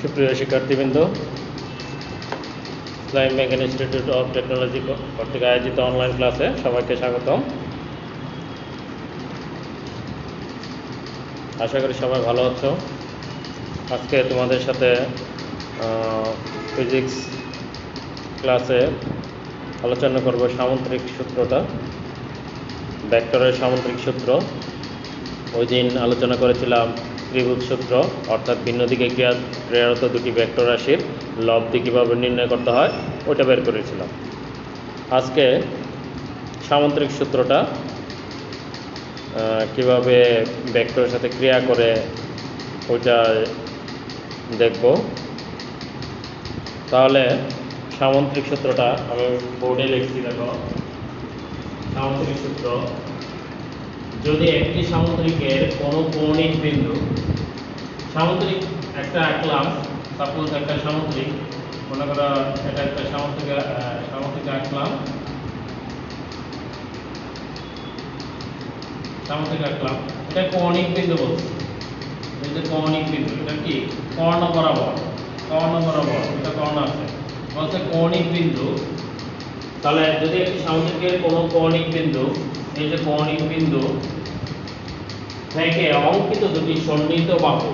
সুপ্রিয় শিক্ষার্থীবৃন্দ, Islamic bank institute of technology কর্তৃক আয়োজিত অনলাইন ক্লাসে সবাইকে স্বাগতম। আশা করি সবাই ভালো আছো। আজকে তোমাদের সাথে ফিজিক্স ক্লাসে আলোচনা করব সামুদ্রিক সূত্রটা, ভেক্টরের সামুদ্রিক সূত্র। ওই দিন আলোচনা করেছিলাম ত্রিভুজ সূত্র, অর্থাৎ ভিন্ন দিকে ক্রিয়ারত দুটি ভেক্টর রাশির লব্ধি কীভাবে নির্ণয় করতে হয় ওইটা বের করেছিলাম। আজকে সামুদ্রিক সূত্রটা কিভাবে ভেক্টরের সাথে ক্রিয়া করে ওইটা দেখব। তাহলে সামুদ্রিক সূত্রটা আমি বোর্ডে লিখছি, দেখো। সামুদ্রিক সূত্র: যদি একটি সামুদ্রিকের কোনো কৌণিক বিন্দু, সামুদ্রিক একটা আঁকলাম, সাপোজ একটা সামুদ্রিক, মনে করো এটা একটা সামুদ্রিক আঁকলাম, এটা কৌণিক বিন্দু বলছি। এই যে কৌণিক বিন্দু, এটা কি কর্ণ বরাবর, এটা কর্ণ আছে, বলছে কৌণিক বিন্দু। তাহলে যদি একটি সামুদ্রিকের কোনো কৌণিক বিন্দু, এই যে কৌণিক বিন্দু থেকে অঙ্কিত দুটি সন্নিহিত বাহু,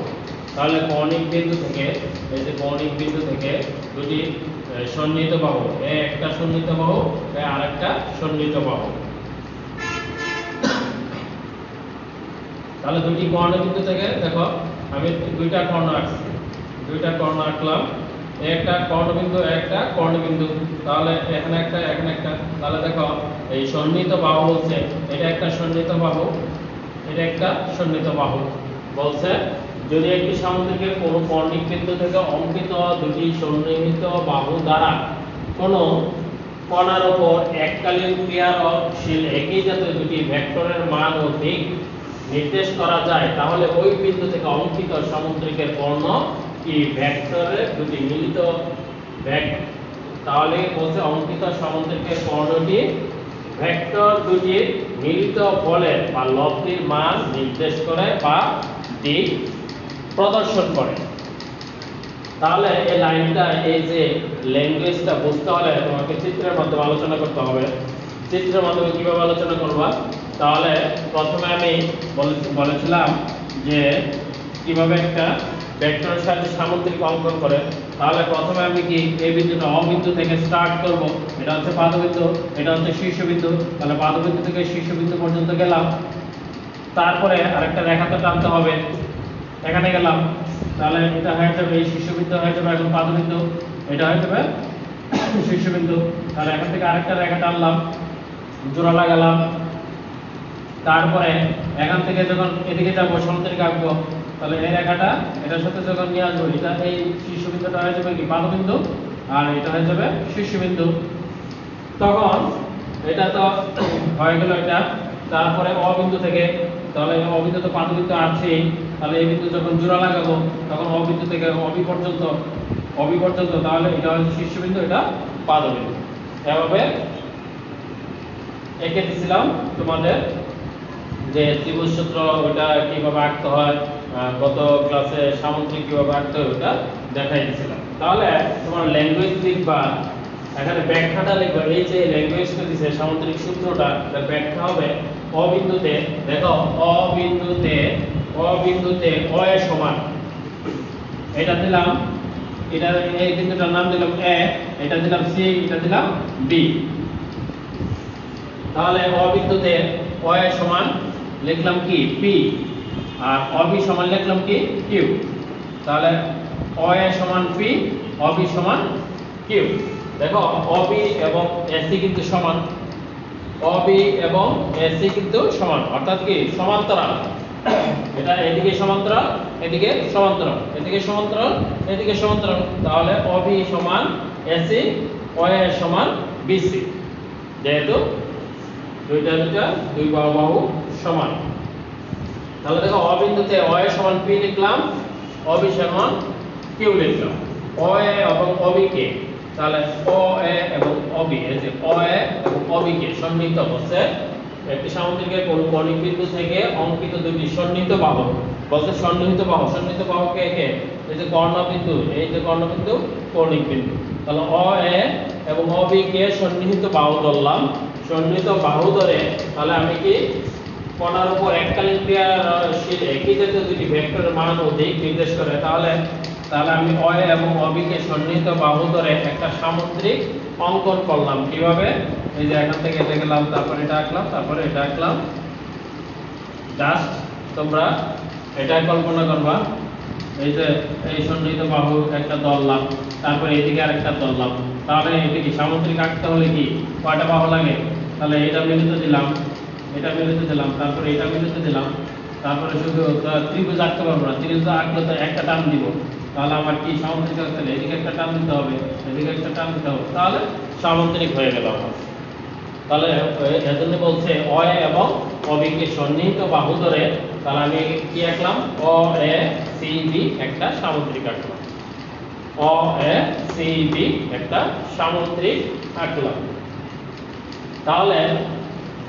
তাহলে কৌণিক বিন্দু থেকে, এই যে কৌণিক বিন্দু থেকে দুটি সন্নিহিত বাহু, একটা সন্নিহিত বাহু, আরেকটা সন্নিহিত বাহু। তাহলে দুটি কর্ণবিন্দু থেকে, দেখো আমি দুইটা কর্ণ আঁকলাম, একটা কর্ণবিন্দু, তাহলে এখানে একটা, তাহলে দেখো এই সন্নিহিত বাহু হচ্ছে, এটা একটা সন্নিহিত বাহু, বলছে যদি একটি সামুদ্রিকের কোনো কৌণিক বিন্দু থেকে অঙ্কিত দুটি সন্নিহিত বাহু দ্বারা কোনো কণার উপর এককালীন ক্রিয়াশীল একই জাতীয় দুটি ভেক্টরের মান ও দিক নির্দেশ করা যায়, তাহলে ওই বিন্দু থেকে অঙ্কিত সামুদ্রিকের কর্ণ কি ভেক্টরের দুটি মিলিত তাহলে বলছে অঙ্কিত সামুদ্রিকের কর্ণটি ভেক্টর দুটির মিলিত ফলের বা লব্ধির মান নির্দেশ করে বা দিক প্রদর্শন করে। তাহলে এই লাইনটা, এই যে ল্যাঙ্গুয়েজটা বুঝতে হলে তোমাকে চিত্রের মাধ্যমে আলোচনা করতে হবে। চিত্রের মাধ্যমে কিভাবে আলোচনা করবা? তাহলে প্রথমে আমি বলেছিলাম যে কিভাবে একটা ভেক্টরের সাথে সামুদ্রিক অঙ্কন করে। তাহলে প্রথমে আমি কি এই বিন্দুটা অবিন্দু থেকে স্টার্ট করব, এটা হচ্ছে পাদবিন্দু, এটা হচ্ছে শীর্ষবিন্দু। তাহলে পাদবিন্দু থেকে শীর্ষবিন্দু পর্যন্ত গেলাম, তারপরে আরেকটা রেখা তো টানতে হবে, এখানে গেলাম, তাহলে এটা হয়ে যাবে এই শীর্ষবিন্দু, হয়ে যাবে এখন পাদবিন্দু, এটা হয়ে যাবে শীর্ষবিন্দু। তাহলে এখান থেকে আরেকটা রেখা টানলাম, জোড়া লাগালাম, তারপরে এখান থেকে যখন এদিকে যাবো সামুদ্রিক আঁকবো, তাহলে এই রেখাটা এটার সাথে যখন নিয়ে আসবো, এটা এই শীর্ষবিন্দুটা হয়ে যাবে কি পাদবিন্দু, আর এটা হয়ে যাবে শীর্ষবিন্দু। তখন এটা তো হয়ে গেল এটা। তারপরে অবিন্দু থেকে, তাহলে অবিন্দু তো পাদবিন্দু আছেই, তাহলে এই বিন্দু যখন জোড়া লাগাবো তখন অবিন্দু থেকে অবি পর্যন্ত, তাহলে এটা হচ্ছে শীর্ষবিন্দু, এটা পাদবিন্দু। এভাবে এঁকে দিছিলাম তোমাদের যে ত্রিভুজ সূত্র, ওটা কিভাবে আঁকতে হয়, গত ক্লাসে সামুদ্রিক কিভাবে আঁকতে হয় ওটা দেখাই দিয়েছিলাম। তাহলে তোমার ল্যাঙ্গুয়েজ লিখবা, এখানে ব্যাখ্যাটা লিখবা। এই যে ল্যাঙ্গুয়েজটা দিছে সামুদ্রিক সূত্রটা, তার ব্যাখ্যা হবে অবিন্দুতে, দেখো অবিন্দুতে অ এর সমান, এটা দিলাম, এটা এই বিন্দুটার নাম দিলাম এ, এটা দিলাম সি, এটা দিলাম বি। তাহলে অবিন্দুতে অ এর সমান লিখলাম কি পি, আর অবি সমান লিখলাম কি কিউ। তাহলে অ এর সমান পি, অবি সমান কিউ। দেখো অবি এবং এসি কিন্তু সমান, অর্থাৎ কি সমান্তরাল। এটা এদিকে সমান্তরাল, এদিকে সমান্তরাল, তাহলে অবি সমান এসি, অ এর সমান বিসি, যেহেতু দুই বাহু সমান। তাহলে দেখো অবিন্দুতে অ এর সমান পি লিখলাম, অবি সমান কিউ লিখলাম। অ এ এবং অবি কে, তাহলে অ এ এবং অবি, এই যে অ এ এবং অবি কে সন্নিহিত বলছে একটি সামুদ্রিকের কোন কৌণিক বিন্দু থেকে অঙ্কিত দুটি সন্নিহিত বাহু বলতে সন্নিহিত বাহু কে কে এই যে কর্ণবিন্দু কৌণিক বিন্দু তাহলে অ এ এবং অ বি কে সন্নিহিত বাহু ধরলাম সন্নিহিত বাহু ধরে তাহলে আমি কি কণার উপর এককালীন ক্রিয়াশীল একই জাতীয় দুটি ভেক্টরের মান ও দিক নির্দেশ করে তাহলে আমি অ এ এবং অ বি কে সন্নিহিত বাহু ধরে একটা সামুদ্রিক অঙ্কন করলাম কিভাবে এই যে এখান থেকে এটা গেলাম তারপর এটা আঁকলাম তারপরে এটা আঁকলাম জাস্ট তোমরা এটা কল্পনা করবা এই যে এই সন্নিহিত বাহু একটা ধরলাম তারপরে এদিকে আরেকটা ধরলাম তাহলে এটা কি সামুদ্রিক আঁকতে হলে কি কয়টা বাহু লাগে তাহলে এটা মিলিত দিলাম তারপরে এটা মিলিত দিলাম তারপরে শুধু ত্রিভুজ আঁকতে পারবো না ত্রিভুজ আঁকলে তো একটা টান দিব তাহলে আমার কি সামুদ্রিক আঁকতে হলে এদিকে একটা টান দিতে হবে এদিকে একটা টান দিতে হবে তাহলে সামুদ্রিক হয়ে গেল আমার তাহলে এজন্য বলছে অ এ এবং অ বি কে সন্নিহিত বাহু ধরে তাহলে আমি কি আঁকলাম অ এ সি বি একটা সামুদ্রিক আঁকলাম অ এ সি বি একটা সামুদ্রিক আঁকলাম তাহলে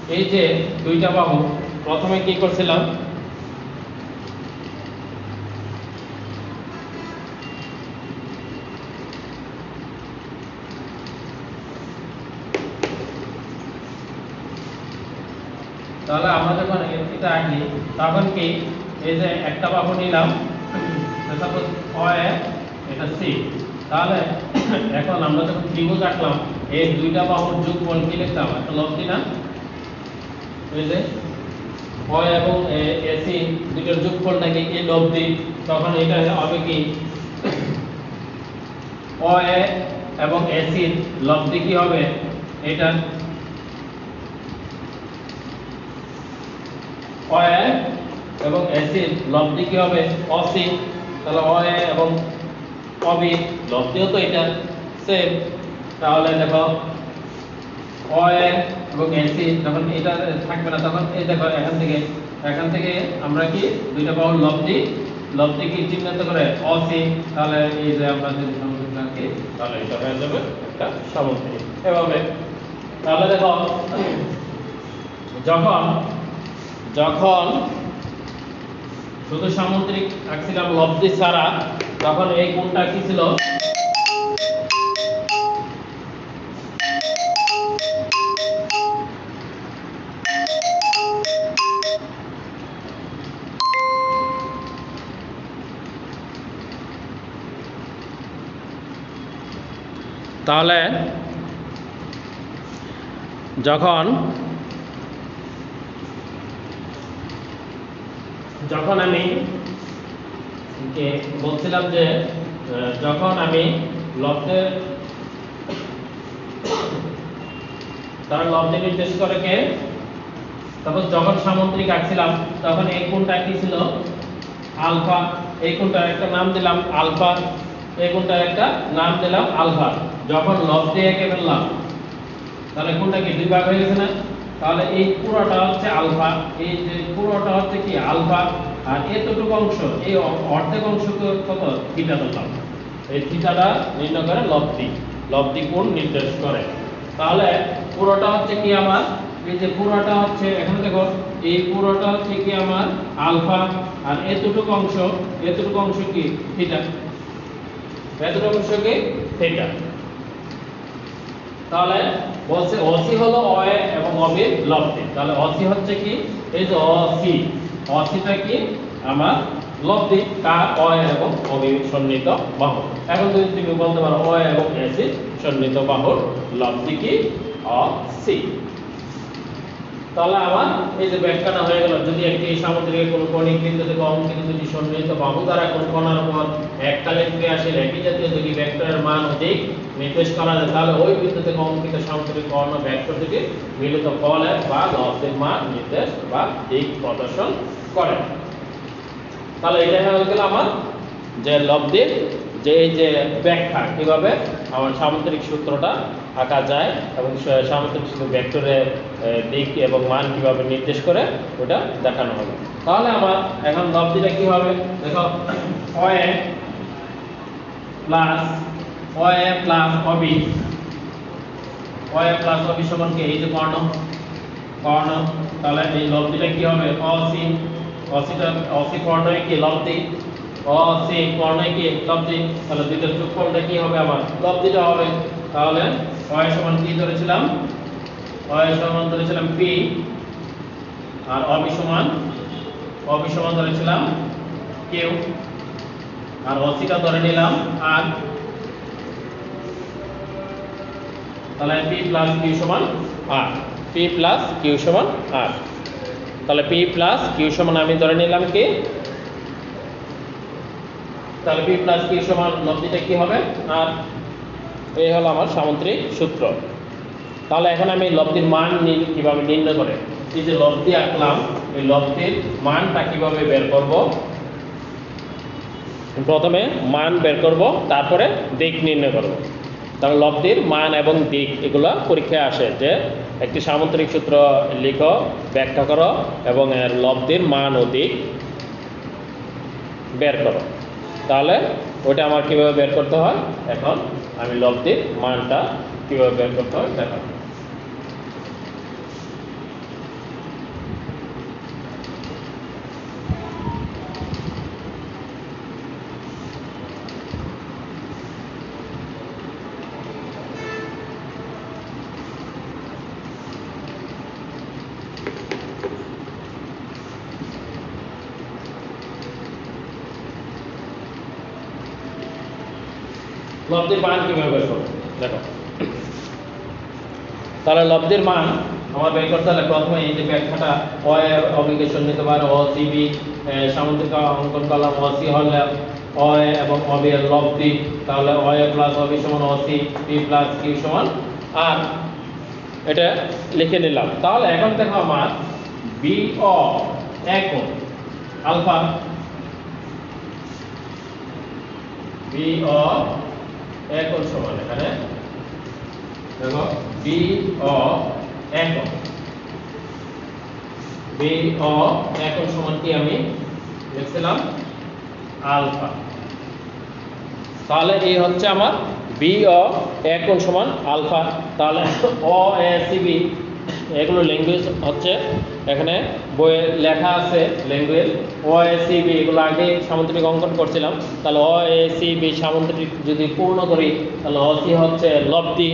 এই যে দুইটা বাহু প্রথমে কি করছিলাম তাহলে আমরা যখন এটা আঁকি তখন কি এই যে একটা বাহু নিলাম সাপোজ অ এ এটা সি তাহলে এখন আমরা যখন ত্রিভুজ আঁকলাম এই দুইটা বাহুর যোগফল কি লিখতাম একটা লব্ধি না এই যে অ এবং এসি দুইটার যোগফলটাকে কি লব্ধি তখন এটা হবে কি অ এ এবং এসি লব্ধি কি হবে এটা অ এ এবং এসি লব্ধি কি হবে অসি তাহলে অ এ এবং অ বি লব্ধিও তো এটা সেম তাহলে দেখো অ এ এবং এসি যখন এটা থাকবে না তখন এই দেখো এখান থেকে আমরা কি দুইটা বাহুর লব্ধি কি চিহ্নিত করে অসি তাহলে এই যে আমরা যদি সামুদ্রিক আঁকি তাহলে এটা হয়ে যাবে একটা সামুদ্রিক এভাবে তাহলে দেখো যখন শুধু সামুদ্রিক আঁকছিলাম লব্ধি ছাড়া তখন এই কোণটা কি ছিল তাহলে যখন আমি বলছিলাম যে যখন আমি লব্ধের তার লব্ধি নির্দেশ করে কে তখন যখন সামুদ্রিক আঁকছিলাম তখন এই কোণটা কি ছিল আলফা এই কোণটার একটা নাম দিলাম আলফা এই কোণটার একটা নাম দিলাম আলফা যখন লব্ধি এঁকে ফেললাম তাহলে কোণটা কি দুই ভাগ হয়ে গেছে না তাহলে এই পুরোটা হচ্ছে আলফা এই যে পুরোটা হচ্ছে কি আলফা আর এতটুকু অংশ এই অর্ধেক অংশ কত থিটা ধরলাম এই থিটাটা নির্ণয় করে লব্ধি কোণ নির্দেশ করে তাহলে পুরোটা হচ্ছে কি আমার এই যে পুরোটা হচ্ছে এখানে দেখো এই পুরোটা হচ্ছে কি আমার আলফা আর এতটুকু অংশ কি থিটা এতটুকু অংশ কি থিটা তাহলে বলছে অসি হলো অ এ এবং অ বির লব্ধি তাহলে অসি হচ্ছে কি এই যে অসিটা কি আমার লব্ধি কার অ এ এবং অ বি সন্নিহিত বাহু এখন যদি তুমি বলতে পারো অ এ এবং এসি সন্নিহিত বাহুর লব্ধি কি অসি তাহলে আমার এই যে ব্যাখ্যাটা হয়ে গেল যদি একটি সামুদ্রিক কোন কৌণিক বিন্দু থেকে অঙ্কিত দুটি সন্নিহিত বাহু দ্বারা কোন কোণার উপর এককালীন ক্রিয়াশীল একই জাতীয় দুটি ভেক্টরের মান ও দিক নির্দেশ করা যায় তাহলে ওই বিন্দু থেকে অঙ্কিত সামুদ্রিক কর্ণ ভেক্টর দুটি মিলিত ফলের বা লব্ধির মান নির্দেশ বা দিক প্রদর্শন করে তাহলে এটা হয়ে গেল আমার যে লব্ধির যে ব্যাখ্যা কিভাবে আমার সামুদ্রিক সূত্রটা আঁকা যায় এবং সামুদ্রিক ভেক্টরের দিক এবং মান কিভাবে নির্দেশ করে ওটা দেখানো হবে তাহলে আমার এখন লব্ধিটা কি হবে দেখো অ এ প্লাস অবি সমান কি এই যে কর্ণ কর্ণ, তাহলে এই লব্ধিটা কি হবে অসি, অসি কর্ণই কি লব্ধি, অসি কর্ণই কি লব্ধি, তাহলে দুইটার যোগফলটা কি হবে আমার লব্ধিটা হবে। তাহলে y সমান কি ধরেছিলাম, y সমান ধরেছিলাম p, আর অবি সমান ধরেছিলাম q, আর অসিটা ধরে নিলাম r, তাহলে p প্লাস q সমান r, p প্লাস q সমান r, তাহলে p প্লাস q সমান আমি ধরে নিলাম কি, তাহলে p প্লাস q সমান লব্ধিটা কি হবে আর, এই হলো আমার সামুদ্রিক সূত্র। তাহলে এখন আমি লব্ধির মান কিভাবে নির্ণয় করে, এই যে লব্ধি আঁকলাম এই লব্ধির মানটা কিভাবে বের করব, প্রথমে মান বের করব তারপরে দিক নির্ণয় করব। তাহলে লব্ধির মান এবং দিক এগুলো পরীক্ষায় আসে যে একটি সামুদ্রিক সূত্র লিখো, ব্যাখ্যা করো এবং এর লব্ধির মান ও দিক বের করো। তাহলে ওটা আমার কিভাবে বের করতে হয়, এখন আমি লব্ধির মানটা কিভাবে বের করতে হয় দেখাবো। লব্ধির মান কিভাবে বের করব দেখো, তাহলে লব্ধির মান আমার বের করতে হলে প্রথমে এই যে ব্যাখ্যাটা অ এর অবিকেশন নিতে পারে, অ সি বি সামুদ্রিক অঙ্কন করলাম, অ সি হলে অ এবং অবি এর লব্ধি, তাহলে অ এ প্লাস অবি সমান অ সি, পি প্লাস কিউ সমান আর, এটা লিখে নিলাম। তাহলে এখন দেখো আমার বি অ একক আলফা, বি অ একক সমান এখানে দেখো বি অ একক, বি অ একক সমান কি আমি লিখছিলাম আলফা। তাহলে এই হচ্ছে আমার বি অ একক সমান আলফা। তাহলে অ এ সি বি এগুলো ল্যাঙ্গুয়েজ হচ্ছে এখানে বইয়ে লেখা আছে language, O A C B এগুলো আগে সামুদ্রিক অঙ্কন করছিলাম। তাহলে অ এ সি বি সামুদ্রিক যদি পূর্ণ করি তাহলে অ সি হচ্ছে লব্ধি,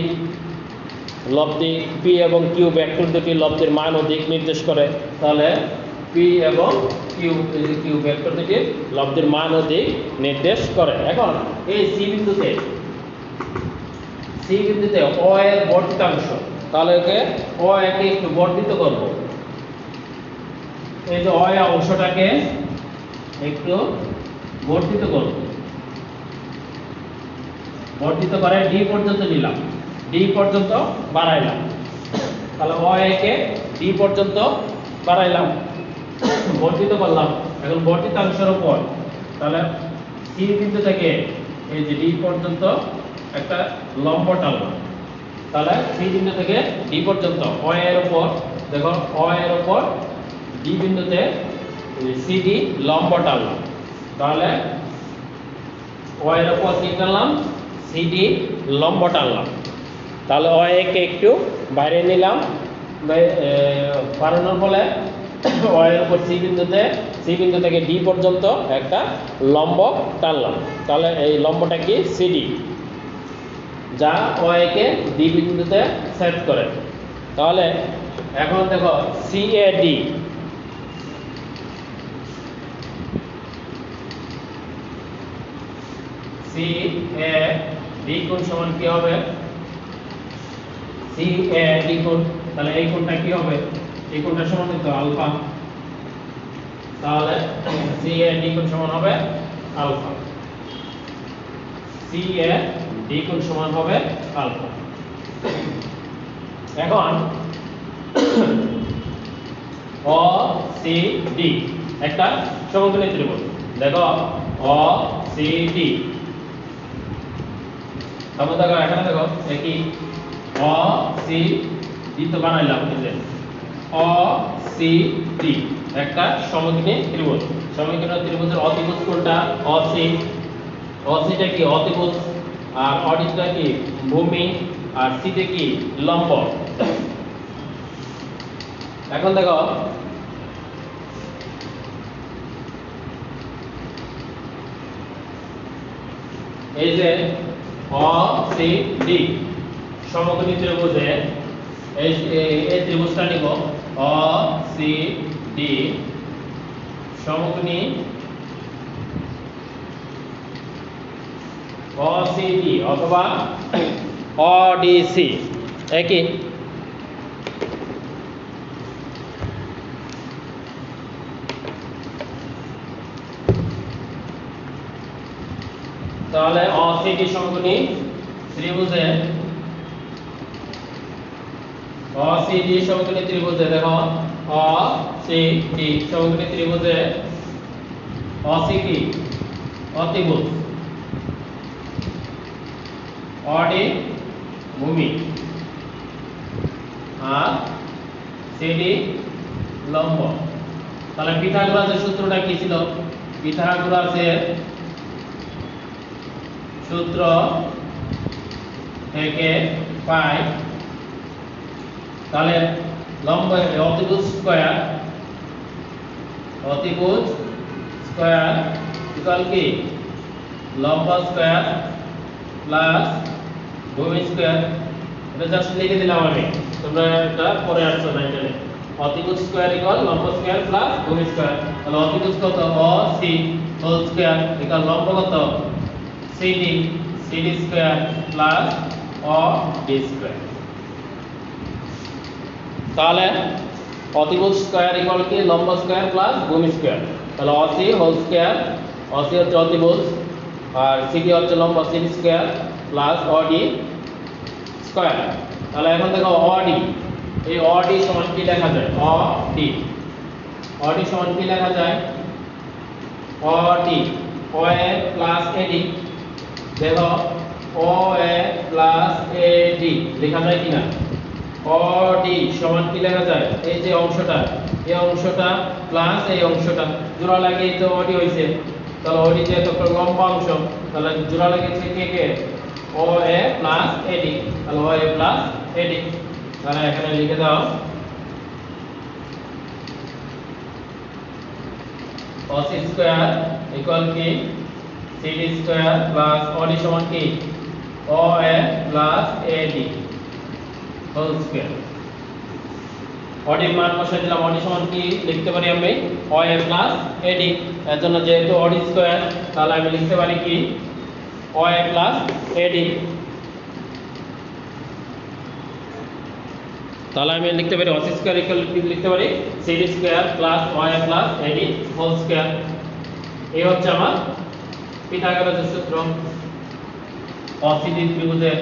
লব্ধি পি এবং কিউ ভেক্টর দুটি লব্ধির মান ও দিক নির্দেশ করে। তাহলে পি এবং কিউ কিউ ভেক্টর দুটি লব্ধির মান ও দিক নির্দেশ করে। এখন এই সি বিন্দুতে অ এর বর্ধিতাংশ, তাহলে একে অ একে একটু বর্ধিত করব, এই যে অ এর অংশটাকে একটু বর্ধিত করব, বর্ধিত করে ডি পর্যন্ত নিলাম, ডি পর্যন্ত বাড়াইলাম। তাহলে অ একে ডি পর্যন্ত বাড়াইলাম, বর্ধিত করলাম। এখন বর্ধিতাংশের উপর তাহলে সি বিন্দু থেকে এই যে ডি পর্যন্ত একটা লম্ব টানলাম, তাহলে সি বিন্দু থেকে ডি পর্যন্ত অ এর উপর দেখো, অ এর উপর ডি বিন্দুতে সিডি লম্ব টানলাম, তাহলে অ এর উপর কি টানলাম সিডি লম্ব টানলাম। তাহলে অ একে একটু বাইরে নিলাম, বাড়ানোর ফলে অ এর উপর সি বিন্দু থেকে ডি পর্যন্ত একটা লম্ব টানলাম। তাহলে এই লম্বটা কি সিডি, যা অ একে ডি বিন্দুতে সেট করে। তাহলে এখন দেখো C A D, C A D কোণ সমান কি হবে, সি এ ডি কোণ, তাহলে এই কোণটা কি হবে, এই কোণটা সমান তো আলফা। তাহলে সি এ ডি কোণ সমান হবে আলফা, সি এ ডি কোণ সমান হবে আলফা। এখন অ সি ডি একটা সমকোণী ত্রিভুজ, দেখো অ সি ডি, তারপর দেখো এখানে দেখো একই অ সি ডি তো বানাইলাম, অ সি ডি একটা সমকোণী ত্রিভুজ। সমকোণী ত্রিভুজের অতিভুজ কোনটা, অ সি, অ সিটা কি অতিভুজ, আর অডিটা কি ভূমি, আর সিতে কি লম্ব। এখন দেখো এই যে অ সি ডি সমকোণী ত্রিভুজে এই ত্রিভুজটা নিব অ সি ডি সমকোণী OCD অথবা ODC একই। তাহলে OCD সমকোণী ত্রিভুজে OCD সমকোণী ত্রিভুজে দেখো OCD সমকোণী ত্রিভুজে OC কি অতিভুজ, OD ভূমি আর CD লম্ব। তাহলে পিথাগোরাসের সূত্রটা কি ছিল? পিথাগোরাসের সূত্র থেকে পাই তাহলে লম্ব অতিভুজ স্কয়ার ইকুয়াল কি লম্ব স্কয়ার প্লাস ভূমি স্কয়ার। এটা জাস্ট লিখে দিলাম আমি, তোমরা এটা পরে আসছো না এখানে। অতিভুজ স্কয়ার ইকুয়াল লম্ব স্কয়ার প্লাস ভূমি স্কয়ার। তাহলে অতিভুজ কত OC হোল স্কয়ার ইকুয়াল লম্ব কত CD square plus OD square. তাহলে অতিভুজ স্কয়ার ইকুয়াল কি লম্ব স্কয়ার প্লাস ভূমি স্কয়ার। তাহলে OC হোল স্কয়ার, OC হচ্ছে অতিভুজ আর CD হচ্ছে লম্ব CD square plus OD square. তাহলে এখন দেখো OD, এই OD সমান কি লেখা যায়? OD সমান কি লেখা যায়? OD OA plus AD। দেখো OA প্লাস AD লেখা যায় কিনা? OD সমান কি লেখা যায়? এই যে অংশটা, এই অংশটা প্লাস এই অংশটা জোড়া লাগিয়ে তো OD হইছে। তাহলে OD যেহেতু একটা লম্বা অংশ, তাহলে জোড়া লাগিয়েছে কে? OA plus AD। তাহলে OA প্লাস AD। তাহলে এখানে লিখে দাও OC স্কয়ার ইকুয়াল কি CD স্কয়ার প্লাস OD সমান কি OA plus AD whole square. OD এর মান বসাই দিলাম, OD সমান কি লিখতে পারি আমি OA প্লাস AD। এর জন্য যেহেতু OD স্কয়ার তাহলে আমি লিখতে পারি কি OA প্লাস AD। তাহলে আমি লিখতে পারি OC স্কয়ার ইকুয়াল কি লিখতে পারি CD square plus OA plus AD whole square. এই হচ্ছে আমার পিথাগোরাসের সূত্র। OCD ত্রিভুজের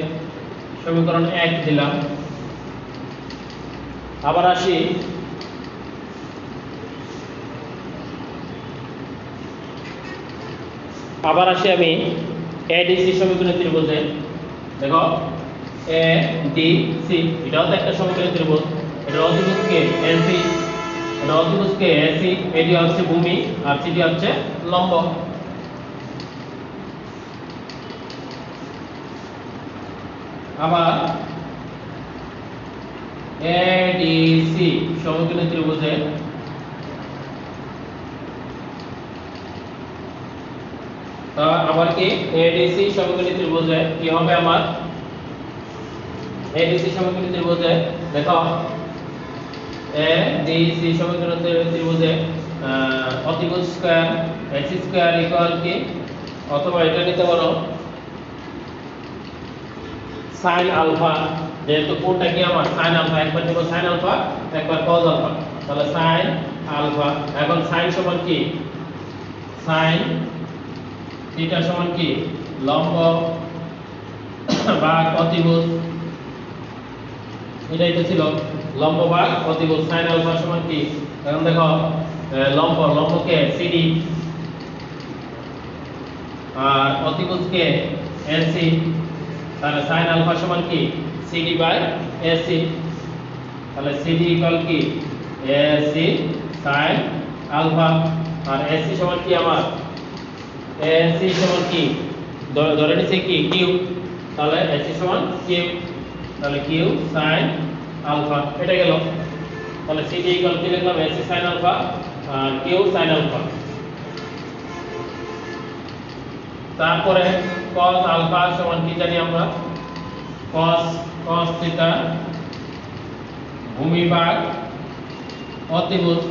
সমীকরণ 1 দিলাম। আবার আসি আমি ADC সমীকরণ ত্রিভুজে। দেখো ADC এটাও তো একটা সমীকরণ ত্রিভুজ। এটা অতিভুজ কে AC, এটা অতিভুজ কে AC, AD হচ্ছে ভূমি আর CD হচ্ছে লম্ব। আবার ADC সমকোণী ত্রিভুজে আবার কি ADC সমকোণী ত্রিভুজে কি হবে আমার? ADC সমকোণী ত্রিভুজে দেখো ADC সমকোণী ত্রিভুজে অতিভুজ স্কয়ার AC স্কয়ার ইকুয়াল কি, অথবা এটা নিতে পারো sin আলফা। যেহেতু কোণটা কি আমার sin আলফা, একবার নিব sin আলফা একবার cos আলফা। তাহলে sin আলফা। এখন sin সমান কি sin থিটা সমান কি লম্ব ভাগ অতিভুজ। এটাই তো ছিল লম্ব ভাগ অতিভুজ। sin আলফা সমান কি? এখন দেখো লম্বকে CD আর অতিভুজকে AC। তাহলে sin আলফা সমান কি CD বাই AC। তাহলে CD ইকুয়াল কি AC sin আলফা আর AC সমান কি আমার AC সমান কি ধরে নিছে কি কিউ। তাহলে AC সমান কিউ, তাহলে কিউ sin আলফা। এটা গেল। তাহলে সিডি ইকুয়াল কি লিখলাম এসি sin আলফা আর কিউ sin আলফা। তারপরে cos আলফা সমান কি জানি আমরা cos থিটা ভূমিভাগ অতিভুজ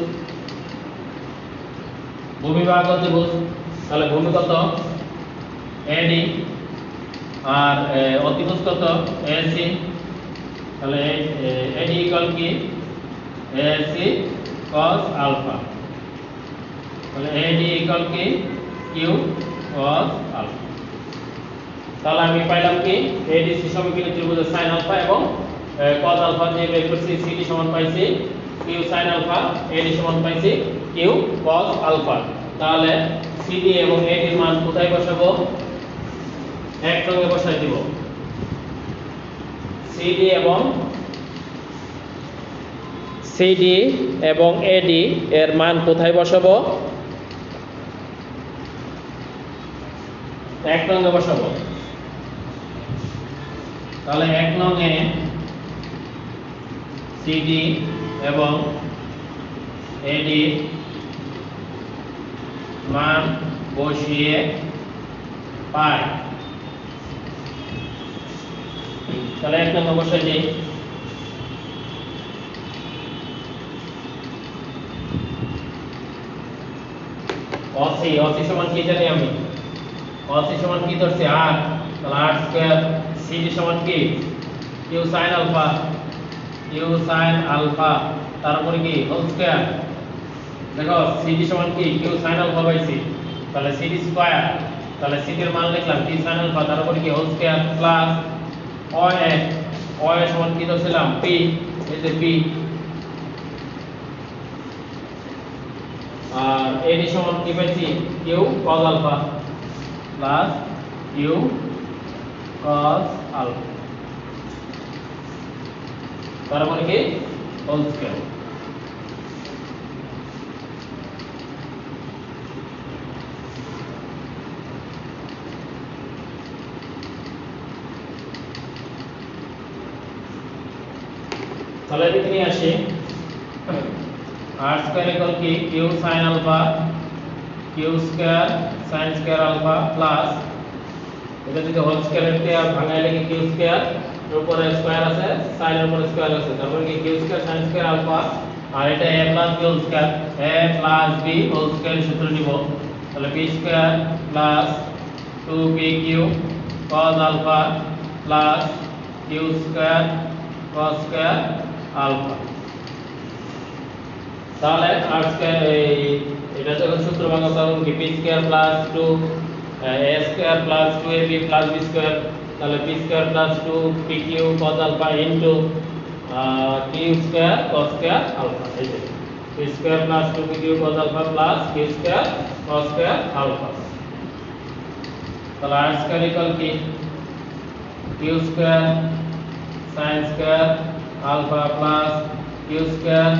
তাহলে ভূমি কত এডি আর অতিভুজ কত এসি, তাহলে এডি ইকুয়াল কি এসি cos আলফা, তাহলে এডি ইকুয়াল কি কিউ cos আলফা। তাহলে আমি পাইলাম কি এডিসি সমীকরণ ত্রিভুজের sin আলফা এবং cos আলফা দিয়ে বের করছি সিডি সমান পাইছি কিউ sin আলফা, এডি সমান পাইছি কিউ cos আলফা। তাহলে সিডি এবং এডির মান কোথায় বসাবো? একসঙ্গে বসাই দিব। সিডি এবং এডি এর মান কোথায় বসাবো? এক নঙ্গে বসাবো। তাহলে এক নঙ্গে সিডি এবং এডি মান বসিয়ে পাই। তাহলে এক নঙ্গে বসাই দিই। অসি সমান কি জানি আমি? অসি সমান কি ধরছি আর, তাহলে আর স্কয়ার। সিডি সমান কি কিউ sin আলফা তারপরে কি হোল স্কয়ার। দেখো সিডি সমান কি কিউ sin আলফা পাইছি, তাহলে সিডি স্কয়ার, তাহলে সিডি এর মান লিখলাম কিউ sin আলফা তারপরে কি হোল স্কয়ার প্লাস ওএ সমান কি ধরছিলাম পি, এই যে পি, আর এডি সমান কি পাইছি q cos alpha plus q cos আলফা তারপরে কি হোল স্কয়ার। তাহলে এদিকে নিয়ে আসি r স্কয়ার ইকুয়াল কি কিউ sin আলফা কিউ স্কয়ার sin স্কয়ার আলফা প্লাস এটা যদি হোল স্কয়ার এর আর ভাঙাইলে কি কিউ স্কয়ার এর উপরে স্কয়ার আছে sin এর উপরে স্কয়ার আছে তারপরে কি q square sin square alpha আর এটা a plus b whole square a plus b whole square সূত্র নিব। তাহলে b square plus 2bq cos alpha plus q square cos square alpha. তাহলে r স্কয়ার এটা যখন সূত্র ভাঙা তখন কি b square plus 2 a square plus 2ab plus b square, তাহলে b square plus 2pq cos alpha into q square cos square alpha. এই যে b square plus 2pq cos alpha plus q square cos square alpha. তাহলে r square equal কি q square sin square আলফা plus q square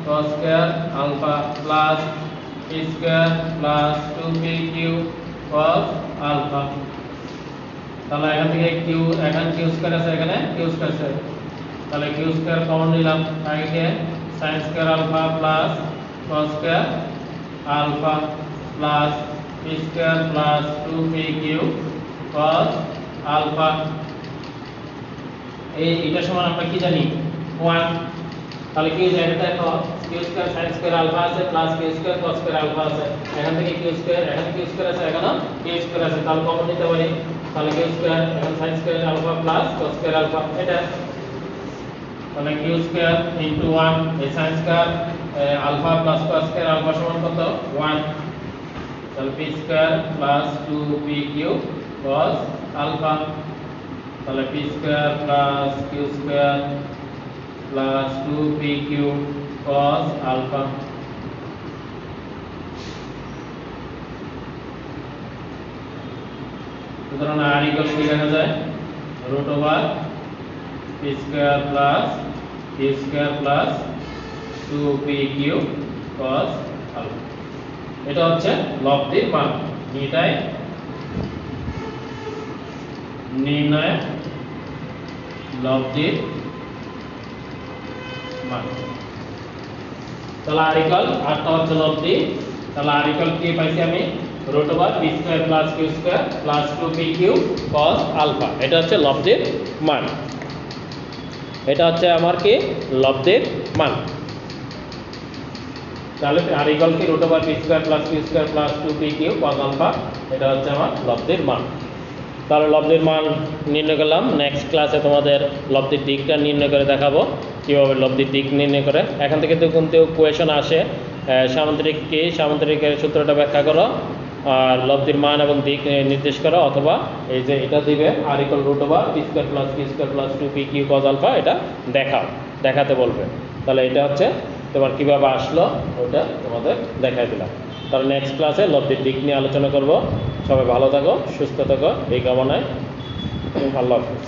cos square আলফা plus p square plus 2pq cos আলফা। তাহলে এখান থেকে q স্কয়ার আছে, এখানে q স্কয়ার আছে, তাহলে q স্কয়ার কমন নিলাম, আগে sin স্কয়ার আলফা প্লাস cos স্কয়ার আলফা plus p square plus 2pq cos alpha. এটা সমান আমরা কি জানি 1, তাহলে কি হয়ে যায় দেখো q square sin square alpha আছে plus q square cos square alpha আছে, এখান থেকে q স্কয়ার এখানে q স্কয়ার আছে এখানে q স্কয়ার আছে, তাহলে কমন নিতে পারি, তাহলে q স্কয়ার এখন sin স্কয়ার আলফা প্লাস cos স্কয়ার আলফা এটা, তাহলে q স্কয়ার ইনটু 1 এই sin স্কয়ার আলফা প্লাস cos স্কয়ার আলফা সমান কত 1, তাহলে p square plus 2pq cos আলফা, তাহলে p square plus q square plus 2pq cos আলফা। সুতরাং r ইকুয়াল কি লেখা যায় root over p square plus q square plus 2pq cos alpha. এটা হচ্ছে লব্ধির মান, নির্ণয় লব্ধির মান। তাহলে আর ইকুয়াল আরটা হচ্ছে লব্ধি, তাহলে আর ইকুয়াল কি পাইছি আমি root over p square plus q square plus 2pq cos alpha. এটা হচ্ছে লব্ধির মান, এটা হচ্ছে আমার কি লব্ধির মান। তাহলে আর ইকুয়াল কি root over p square plus q square plus 2pq cos alpha, এটা হচ্ছে আমার লব্ধির মান। তাহলে লব্ধির মান নির্ণয় করলাম। নেক্সট ক্লাসে তোমাদের লব্ধির দিকটা নির্ণয় করে দেখাবো কীভাবে লব্ধির দিক নির্ণয় করে। এখান থেকে তো কিন্তু কোয়েশন আসে সামান্তরিক কি, সামান্তরিকের সূত্রটা ব্যাখ্যা করো আর লব্ধির মান এবং দিক নির্দেশ করো, অথবা এই যে এটা দিবে r equal root over p square plus q square plus 2pq cos alpha, এটা দেখাতে বলবে। তাহলে এটা হচ্ছে তোমার কীভাবে আসলো ওটা তোমাদের দেখাই দিলাম। তাহলে নেক্সট ক্লাসে লব্ধির দিক নিয়ে আলোচনা করব। সবাই ভালো থাকো, সুস্থ থাকো এই কামনায়। আল্লাহ হাফেজ।